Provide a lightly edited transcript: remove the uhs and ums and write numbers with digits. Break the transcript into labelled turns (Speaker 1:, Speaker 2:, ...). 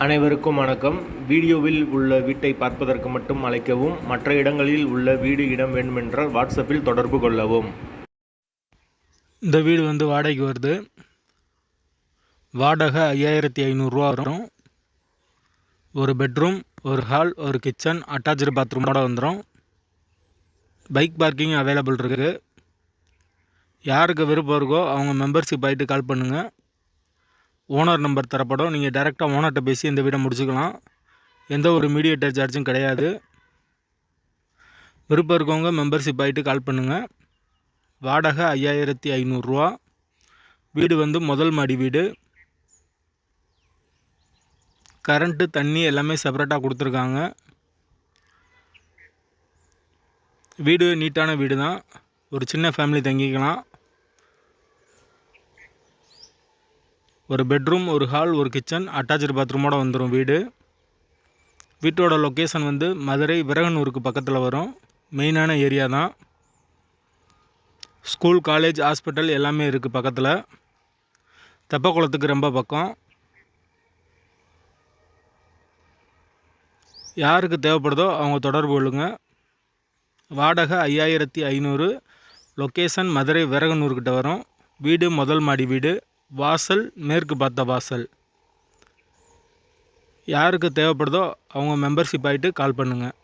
Speaker 1: அனைவருக்கும் வணக்கம். வீடியோவில் உள்ள வீட்டை பார்ப்பதற்கு மட்டும் அழைக்கவும். மற்ற இடங்களில் உள்ள வீடு இடம் வேண்டுமென்றால் வாட்ஸ்அப்பில் தொடர்பு கொள்ளவும்.
Speaker 2: இந்த வீடு வாடகைக்கு வருது. வாடகை 5500 ரூபா வரும். ஒரு பெட்ரூம், ஒரு ஹால், ஒரு கிச்சன், அட்டாச்சு பாத்ரூமோட வந்துடும். பைக் பார்க்கிங் அவைலபிள் இருக்குது. யாருக்கு விருப்பம் இருக்கோ அவங்க மெம்பர்ஷிப் ஆகிட்டு கால் பண்ணுங்கள். ஓனர் நம்பர் தரப்படும். நீங்கள் டைரெக்டாக ஓனர்கிட்ட பேசி இந்த வீடை முடிச்சுக்கலாம். எந்த ஒரு மீடியேட்டர் சார்ஜும் கிடையாது. விருப்பம் இருக்கவங்க மெம்பர்ஷிப் ஆகிட்டு கால் பண்ணுங்கள். வாடகை 5500 ரூபா. வீடு முதல் மாடி வீடு. கரண்ட்டு, தண்ணி எல்லாமே செப்பரேட்டாக கொடுத்துருக்காங்க. வீடு நீட்டான வீடு தான். ஒரு சின்ன ஃபேமிலி தங்கிக்கலாம். ஒரு பெட்ரூம், ஒரு ஹால், ஒரு கிச்சன், அட்டாச்சு பாத்ரூமோடு வந்துடும் வீடு. வீட்டோட லொக்கேஷன் மதுரை விரகனூருக்கு பக்கத்தில் வரும். மெயினான ஏரியா தான். ஸ்கூல், காலேஜ், ஹாஸ்பிட்டல் எல்லாமே இருக்குது பக்கத்தில். தெப்பக்குளத்துக்கு ரொம்ப பக்கம். யாருக்கு தேவைப்படுதோ அவங்க தொடர்பு கொள்ளுங்க. வாடகை 5500. லொக்கேஷன் மதுரை விரகனூர்கிட்ட வரும். வீடு முதல் மாடி வீடு. வாசல் மேற்கு பார்த்த வாசல். யாருக்கு தேவைப்படுதோ அவங்க மெம்பர்ஷிப் ஆகிட்டு கால் பண்ணுங்கள்.